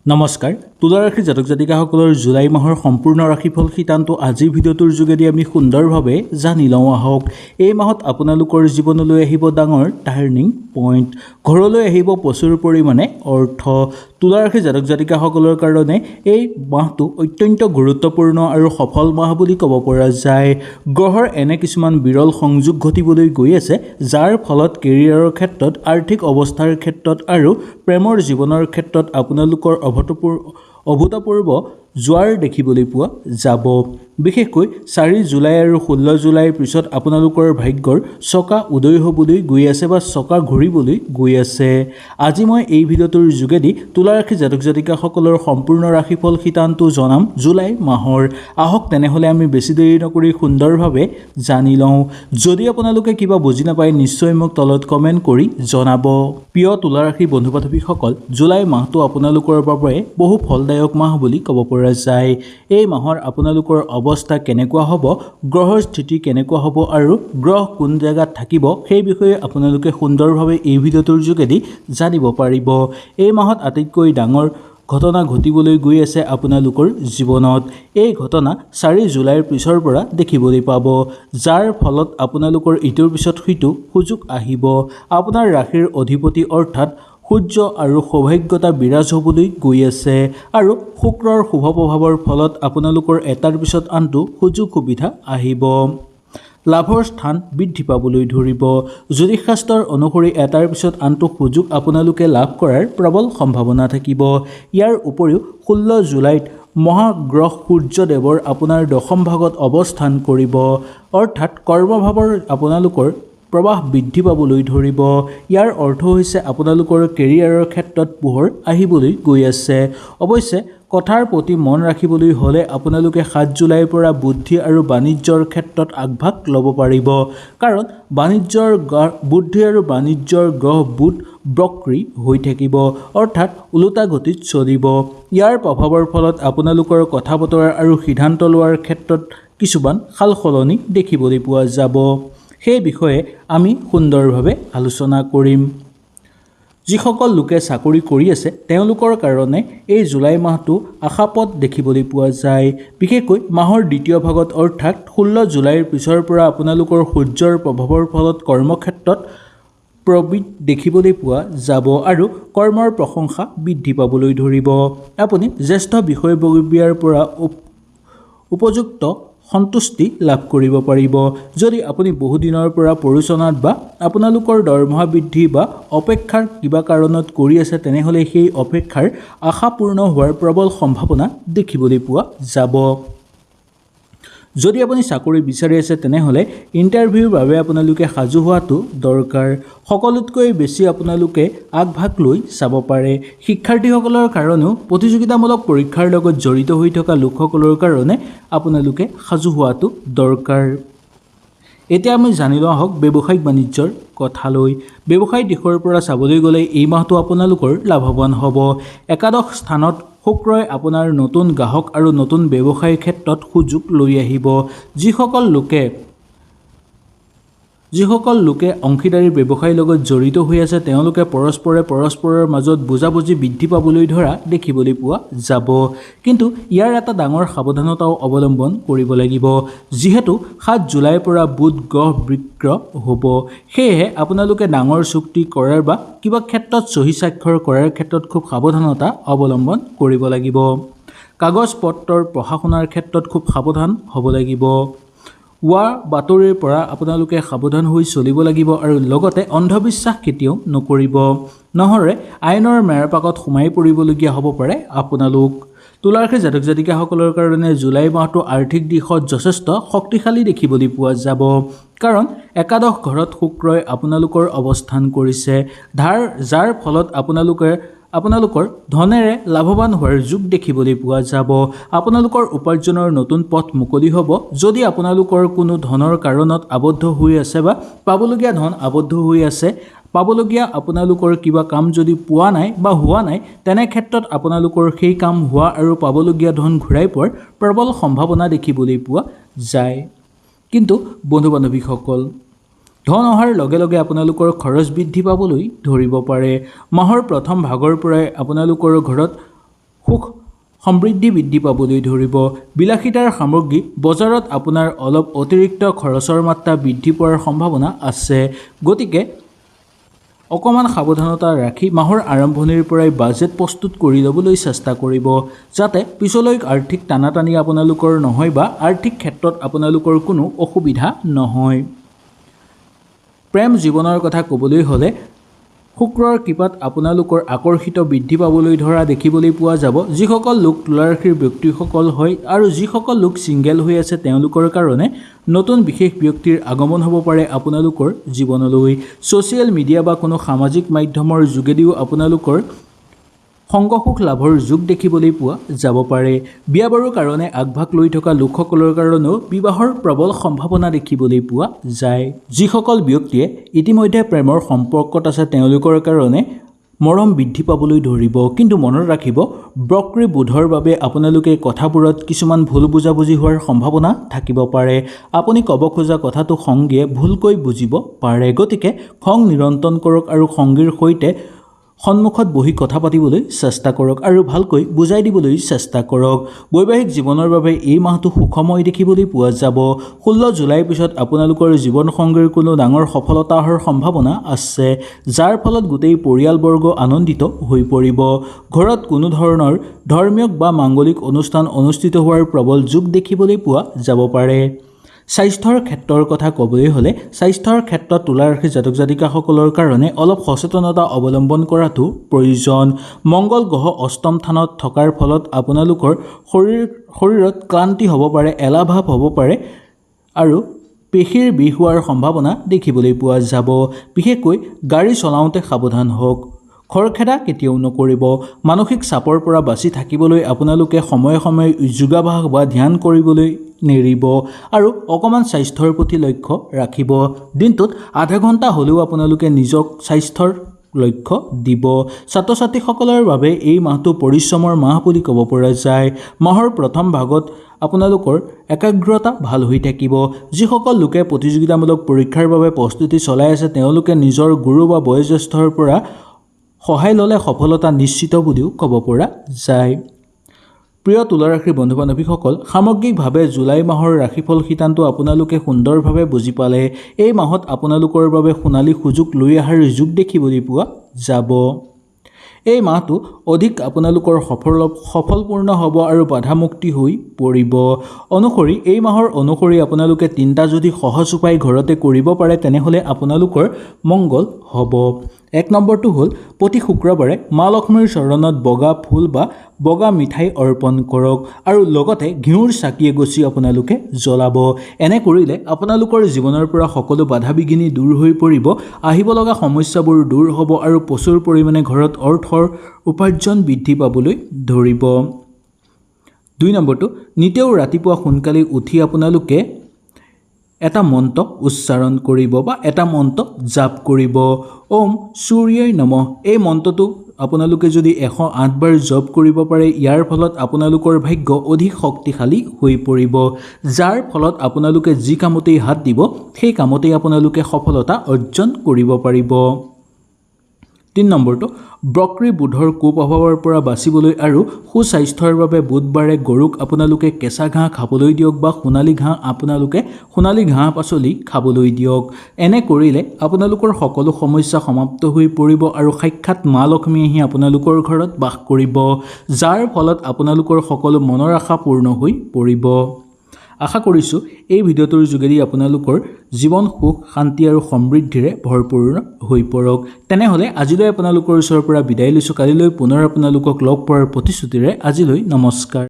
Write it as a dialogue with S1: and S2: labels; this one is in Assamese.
S1: নমস্কাৰ তুলা ৰাশি জাতক জাতিকাসকলৰ জুলাই মাহৰ সম্পূৰ্ণ ৰাশিফল শিতানটো আজিৰ ভিডিঅ'টোৰ যোগেদি আমি সুন্দৰভাৱে জানি লওঁ আহক। এই মাহত আপোনালোকৰ জীৱনলৈ আহিব ডাঙৰ টাৰ্নিং পইণ্ট, ঘৰলৈ আহিব প্ৰচুৰ পৰিমাণে অৰ্থ। তুলা ৰাশি জাতক জাতিকাসকলৰ কাৰণে এই মাহটো অত্যন্ত গুৰুত্বপূৰ্ণ আৰু সফল মাহ বুলি ক'ব পৰা যায়। গ্ৰহৰ এনে কিছুমান বিৰল সংযোগ ঘটিবলৈ গৈ আছে, যাৰ ফলত কেৰিয়াৰৰ ক্ষেত্ৰত, আৰ্থিক অৱস্থাৰ ক্ষেত্ৰত আৰু প্ৰেমৰ জীৱনৰ ক্ষেত্ৰত আপোনালোকৰ অভূতপূৰ্ব জোৱাৰ দেখিবলৈ পোৱা যাব। বিশেষকৈ 4 জুলাই আৰু 16 জুলাইৰ পিছত আপোনালোকৰ ভাগ্যৰ চকা উদয় হ'বলৈ গৈ আছে বা চকা ঘূৰিবলৈ গৈ আছে। আজি মই এই ভিডিঅ'টোৰ যোগেদি তুলা ৰাশি জাতক জাতিকাসকলৰ সম্পূৰ্ণ ৰাশিফল শিতানটো জনাম জুলাই মাহৰ। আহক তেনেহ'লে আমি বেছি দেৰি নকৰি সুন্দৰভাৱে জানি লওঁ। যদি আপোনালোকে কিবা বুজি নাপায় নিশ্চয় মোক তলত কমেণ্ট কৰি জনাব। প্ৰিয় তুলা ৰাশি বন্ধু বান্ধৱীসকল, জুলাই মাহটো আপোনালোকৰ বাবে বহু ফলদায়ক মাহ বুলি ক'ব পৰা যায়। এই মাহৰ আপোনালোকৰ অৱস্থা কেনেকুৱা হ'ব, গ্ৰহৰ স্থিতি কেনেকুৱা হ'ব আৰু গ্ৰহ কোন জেগাত থাকিব সেই বিষয়ে আপোনালোকে সুন্দৰভাৱে এই ভিডিঅ'টোৰ যোগেদি জানিব পাৰিব। এই মাহত আটাইতকৈ ডাঙৰ ঘটনা ঘটিবলৈ গৈ আছে আপোনালোকৰ জীৱনত। এই ঘটনা 4 জুলাইৰ পিছৰ পৰা দেখিবলৈ পাব, যাৰ ফলত আপোনালোকৰ ইটোৰ পিছত সিটো সুযোগ আহিব। আপোনাৰ ৰাশিৰ অধিপতি অৰ্থাৎ সূৰ্য আৰু সৌভাগ্যতা বিৰাজ হ'বলৈ গৈ আছে আৰু শুক্ৰৰ শুভ প্ৰভাৱৰ ফলত আপোনালোকৰ এটাৰ পিছত আনটো সুযোগ সুবিধা আহিব। লাভৰ স্থান বৃদ্ধি পাবলৈ ধৰিব। জ্যোতিষশাস্ত্ৰৰ অনুসৰি এটাৰ পিছত আনটো সুযোগ আপোনালোকে লাভ কৰাৰ প্ৰবল সম্ভাৱনা থাকিব। ইয়াৰ উপৰিও 16 জুলাইত মহাগ্ৰহ সূৰ্যদেৱৰ আপোনাৰ দশম ভাগত অৱস্থান কৰিব, অৰ্থাৎ কৰ্মভাৱৰ আপোনালোকৰ প্ৰবাহ বৃদ্ধি পাবলৈ ধৰিব। ইয়াৰ অৰ্থ হৈছে আপোনালোকৰ কেৰিয়াৰৰ ক্ষেত্ৰত পোহৰ আহিবলৈ গৈ আছে। অৱশ্যে কথাৰ প্ৰতি মন ৰাখিবলৈ হ'লে আপোনালোকে 7 জুলাইৰ পৰা বুদ্ধি আৰু বাণিজ্যৰ ক্ষেত্ৰত আগভাগ ল'ব পাৰিব, কাৰণ বুদ্ধি আৰু বাণিজ্যৰ গ্ৰহ বুধ বক্ৰী হৈ থাকিব, অৰ্থাৎ ওলোটা গতিত চলিব। ইয়াৰ প্ৰভাৱৰ ফলত আপোনালোকৰ কথা বতৰা আৰু সিদ্ধান্ত লোৱাৰ ক্ষেত্ৰত কিছুমান সাল সলনি দেখিবলৈ পোৱা যাব। সেই বিষয়ে আমি সুন্দৰভাৱে আলোচনা কৰিম। যিসকল লোকে চাকৰি কৰি আছে তেওঁলোকৰ কাৰণে এই জুলাই মাহটো আশাপথ দেখিবলৈ পোৱা যায়। বিশেষকৈ মাহৰ দ্বিতীয় ভাগত অৰ্থাৎ 16 জুলাইৰ পিছৰ পৰা আপোনালোকৰ সূৰ্যৰ প্ৰভাৱৰ ফলত কৰ্মক্ষেত্ৰত প্ৰবৃদ্ধি দেখিবলৈ পোৱা যাব আৰু কৰ্মৰ প্ৰশংসা বৃদ্ধি পাবলৈ ধৰিব। আপুনি জ্যেষ্ঠ বিষয়ববীয়াৰ পৰা উপযুক্ত সন্তুষ্টি লাভ কৰিব পাৰিব। যদি আপুনি বহুদিনৰ পৰা পৰিচালনাত বা আপোনালোকৰ দৰমহা বৃদ্ধি বা অপেক্ষাৰ কিবা কাৰণত কৰি আছে, তেনেহ'লে সেই অপেক্ষাৰ আশা পূৰ্ণ হোৱাৰ প্ৰবল সম্ভাৱনা দেখিবলৈ পোৱা যাব। যদি আপুনি চাকৰি বিচাৰি আছে তেনেহ'লে ইণ্টাৰভিউৰ বাবে আপোনালোকে সাজু হোৱাটো দৰকাৰ। সকলোতকৈ বেছি আপোনালোকে আগভাগ লৈ চাব পাৰে। শিক্ষাৰ্থীসকলৰ কাৰণেও প্ৰতিযোগিতামূলক পৰীক্ষাৰ লগত জড়িত হৈ থকা লোকসকলৰ কাৰণে আপোনালোকে সাজু হোৱাটো দৰকাৰ। এতিয়া আমি জানি লওঁ আহক ব্যৱসায়িক বাণিজ্যৰ কথালৈ। ব্যৱসায়িক দিশৰ পৰা চাবলৈ গ'লে এই মাহটো আপোনালোকৰ লাভৱান হ'ব। একাদশ স্থানত শুক্ৰই আপোনাৰ নতুন গ্ৰাহক আৰু নতুন ব্যৱসায়ৰ ক্ষেত্ৰত সুযোগ লৈ আহিব। যিসকল লোকে অংশীদাৰী ব্যৱসায়ৰ লগত জড়িত হৈ আছে তেওঁলোকে পৰস্পৰৰ মাজত বুজাবুজি বৃদ্ধি পাবলৈ ধৰা দেখিবলৈ পোৱা যাব। কিন্তু ইয়াৰ এটা ডাঙৰ সাৱধানতাও অৱলম্বন কৰিব লাগিব, যিহেতু 7 জুলাইৰ পৰা বুধ গ্ৰহ বক্ৰ হ'ব। সেয়েহে আপোনালোকে ডাঙৰ চুক্তি কৰাৰ বা কিবা ক্ষেত্ৰত চহী স্বাক্ষৰ কৰাৰ ক্ষেত্ৰত খুব সাৱধানতা অৱলম্বন কৰিব লাগিব। কাগজ পত্ৰৰ পঢ়া শুনাৰ ক্ষেত্ৰত খুব সাৱধান হ'ব লাগিব। উৰা বাতৰিৰ পৰা আপোনালোকে সাৱধান হৈ চলিব লাগিব আৰু লগতে অন্ধবিশ্বাস কেতিয়াও নকৰিব, নহ'লে আইনৰ মেৰপাকত সোমাই পৰিবলগীয়া হ'ব পাৰে আপোনালোক। তুলা ৰাশি জাতক জাতিকাসকলৰ কাৰণে জুলাই মাহটো আৰ্থিক দিশত যথেষ্ট শক্তিশালী দেখিবলৈ পোৱা যাব, কাৰণ একাদশ ঘৰত শুক্ৰই আপোনালোকৰ অৱস্থান কৰিছে, যাৰ ফলত আপোনালোকৰ ধনেৰে লাভৱান হোৱাৰ যোগ দেখিবলৈ পোৱা যাব। আপোনালোকৰ উপাৰ্জনৰ নতুন পথ মুকলি হ'ব। যদি আপোনালোকৰ কোনো ধনৰ কাৰণত আবদ্ধ হৈ আছে বা পাবলগীয়া ধন আবদ্ধ হৈ আছে, পাবলগীয়া আপোনালোকৰ কিবা কাম যদি পোৱা নাই বা হোৱা নাই, তেনে ক্ষেত্ৰত আপোনালোকৰ সেই কাম হোৱা আৰু পাবলগীয়া ধন ঘূৰাই পোৱাৰ প্ৰবল সম্ভাৱনা দেখিবলৈ পোৱা যায়। কিন্তু বন্ধু বান্ধৱীসকল, ধন অহাৰ লগে লগে আপোনালোকৰ খৰচ বৃদ্ধি পাবলৈ ধৰিব পাৰে। মাহৰ প্ৰথম ভাগৰ পৰাই আপোনালোকৰ ঘৰত সুখ সমৃদ্ধি বৃদ্ধি পাবলৈ ধৰিব। বিলাসিতাৰ সামগ্ৰী বজাৰত আপোনাৰ অলপ অতিৰিক্ত খৰচৰ মাত্ৰা বৃদ্ধি পোৱাৰ সম্ভাৱনা আছে। গতিকে অকণমান সাৱধানতা ৰাখি মাহৰ আৰম্ভণিৰ পৰাই বাজেট প্ৰস্তুত কৰি ল'বলৈ চেষ্টা কৰিব, যাতে পিছলৈ আৰ্থিক টানাটানি আপোনালোকৰ নহয় বা আৰ্থিক ক্ষেত্ৰত আপোনালোকৰ কোনো অসুবিধা নহয়। প্ৰেম জীৱনৰ কথা ক'বলৈ হ'লে শুক্ৰৰ কৃপাত আপোনালোকৰ আকৰ্ষিত বৃদ্ধি পাবলৈ ধৰা দেখিবলৈ পোৱা যাব। যিসকল লোক তুলা ৰাশিৰ ব্যক্তিসকল হয় আৰু যিসকল লোক ছিংগেল হৈ আছে তেওঁলোকৰ কাৰণে নতুন বিশেষ ব্যক্তিৰ আগমন হ'ব পাৰে আপোনালোকৰ জীৱনলৈ। ছ'চিয়েল মিডিয়া বা কোনো সামাজিক মাধ্যমৰ যোগেদিও আপোনালোকৰ সংগ সুখ লাভৰ যোগ দেখিবলৈ পোৱা যাব পাৰে। বিয়া বাৰুৰ কাৰণে আগভাগ লৈ থকা লোকসকলৰ কাৰণেও বিবাহৰ প্ৰবল সম্ভাৱনা দেখিবলৈ পোৱা যায়। যিসকল ব্যক্তিয়ে ইতিমধ্যে প্ৰেমৰ সম্পৰ্কত আছে তেওঁলোকৰ কাৰণে মৰম বৃদ্ধি পাবলৈ ধৰিব। কিন্তু মনত ৰাখিব, বক্ৰী বুধৰ বাবে আপোনালোকে কথাবোৰত কিছুমান ভুল বুজাবুজি হোৱাৰ সম্ভাৱনা থাকিব পাৰে। আপুনি ক'ব খোজা কথাটো সংগীয়ে ভুলকৈ বুজিব পাৰে। গতিকে খং নিয়ন্ত্ৰণ কৰক আৰু সংগীৰ সৈতে সন্মুখত বহি কথা পাতিবলৈ চেষ্টা কৰক আৰু ভালকৈ বুজাই দিবলৈ চেষ্টা কৰক। বৈবাহিক জীৱনৰ বাবে এই মাহটো সুখময় দেখিবলৈ পোৱা যাব। 16 জুলাইৰ পিছত আপোনালোকৰ জীৱনসংগীৰ কোনো ডাঙৰ সফলতা অহাৰ সম্ভাৱনা আছে, যাৰ ফলত গোটেই পৰিয়ালবৰ্গ আনন্দিত হৈ পৰিব। ঘৰত কোনো ধৰণৰ ধৰ্মীয় বা মাংগলিক অনুষ্ঠান অনুষ্ঠিত হোৱাৰ প্ৰবল যোগ দেখিবলৈ পোৱা যাব পাৰে। স্বাস্থ্যৰ ক্ষেত্ৰৰ কথা ক'বলৈ হ'লে স্বাস্থ্যৰ ক্ষেত্ৰত তুলা ৰাশিৰ জাতক জাতিকাসকলৰ কাৰণে অলপ সচেতনতা অৱলম্বন কৰাটো প্ৰয়োজন। মংগল গ্ৰহ অষ্টম স্থানত থকাৰ ফলত আপোনালোকৰ শৰীৰত ক্লান্তি হ'ব পাৰে, এলাহ ভাৱ হ'ব পাৰে আৰু পেশীৰ বিষ হোৱাৰ সম্ভাৱনা দেখিবলৈ পোৱা যাব। বিশেষকৈ গাড়ী চলাওঁতে সাৱধান হওক। খৰখেদা কেতিয়াও নকৰিব। মানসিক চাপৰ পৰা বাচি থাকিবলৈ আপোনালোকে সময়ে সময়ে যোগাভ্যাস বা ধ্যান কৰিবলৈ নেৰিব আৰু অকণমান স্বাস্থ্যৰ প্ৰতি লক্ষ্য ৰাখিব। দিনটোত আধা ঘণ্টা হ'লেও আপোনালোকে নিজক স্বাস্থ্যৰ লক্ষ্য দিব। ছাত্ৰ ছাত্ৰীসকলৰ বাবে এই মাহটো পৰিশ্ৰমৰ মাহ বুলি ক'ব পৰা যায়। মাহৰ প্ৰথম ভাগত আপোনালোকৰ একাগ্ৰতা ভাল হৈ থাকিব। যিসকল লোকে প্ৰতিযোগিতামূলক পৰীক্ষাৰ বাবে প্ৰস্তুতি চলাই আছে তেওঁলোকে নিজৰ গুৰু বা বয়োজ্যেষ্ঠৰ পৰা সহায় ল'লে সফলতা নিশ্চিত বুলিও ক'ব পৰা যায়। প্ৰিয় তুলা ৰাশিৰ বন্ধু বান্ধৱীসকল, সামগ্ৰিকভাৱে জুলাই মাহৰ ৰাশিফল শিতানটো আপোনালোকে সুন্দৰভাৱে বুজি পালে। এই মাহত আপোনালোকৰ বাবে সোণালী সুযোগ লৈ অহাৰ যোগ দেখিবলৈ পোৱা যাব। এই মাহটো অধিক আপোনালোকৰ সফলপূৰ্ণ হ'ব আৰু বাধামুক্তি হৈ পৰিব। অনুসৰি এই মাহৰ অনুসৰি আপোনালোকে 3টা যদি সহজ উপায় ঘৰতে কৰিব পাৰে তেনেহ'লে আপোনালোকৰ মংগল হ'ব। 1 নম্বৰটো হ'ল প্ৰতি শুক্ৰবাৰে মা লক্ষ্মীৰ চৰণত বগা ফুল বা বগা মিঠাই অৰ্পণ কৰক আৰু লগতে ঘিউৰ চাকি এগছি আপোনালোকে জ্বলাব। এনে কৰিলে আপোনালোকৰ জীৱনৰ পৰা সকলো বাধা বিঘিনি দূৰ হৈ পৰিব, আহিব লগা সমস্যাবোৰ দূৰ হ'ব আৰু প্ৰচুৰ পৰিমাণে ঘৰত অৰ্থৰ উপাৰ্জন বৃদ্ধি পাবলৈ ধৰিব। 2 নম্বৰটো, নিতৌ ৰাতিপুৱা সোনকালে উঠি আপোনালোকে এটা মন্ত্ৰ উচ্চাৰণ কৰিব বা এটা মন্ত্ৰ জাপ কৰিব। ওম সূৰ্যই নমঃ। এই মন্ত্ৰটো আপোনালোকে যদি 108 বাৰ জপ কৰিব পাৰে, ইয়াৰ ফলত আপোনালোকৰ ভাগ্য অধিক শক্তিশালী হৈ পৰিব, যাৰ ফলত আপোনালোকে যি কামতেই হাত দিব সেই কামতেই আপোনালোকে সফলতা অৰ্জন কৰিব পাৰিব। 3 নম্বৰটো, বক্ৰী বুধৰ কুপ্ৰভাৱৰ পৰা বাচিবলৈ আৰু সুস্বাস্থ্যৰ বাবে বুধবাৰে গৰুক আপোনালোকে কেঁচা ঘাঁহ খাবলৈ দিয়ক বা সোণালী ঘাঁহ পাচলি খাবলৈ দিয়ক। এনে কৰিলে আপোনালোকৰ সকলো সমস্যা সমাপ্ত হৈ পৰিব আৰু সাক্ষাৎ মা লক্ষ্মী আহি আপোনালোকৰ ঘৰত বাস কৰিব, যাৰ ফলত আপোনালোকৰ সকলো মনৰ আশা পূৰ্ণ হৈ পৰিব। আশা কৰিছোঁ এই ভিডিঅ'টোৰ যোগেদি আপোনালোকৰ জীৱন সুখ শান্তি আৰু সমৃদ্ধিৰে ভৰপূৰ হৈ পৰক। তেনেহ'লে আজিলৈ আপোনালোকৰ ওচৰৰ পৰা বিদায় লৈছোঁ। কালিলৈ পুনৰ আপোনালোকক লগ পোৱাৰ প্ৰতিশ্ৰুতিৰে আজিলৈ নমস্কাৰ।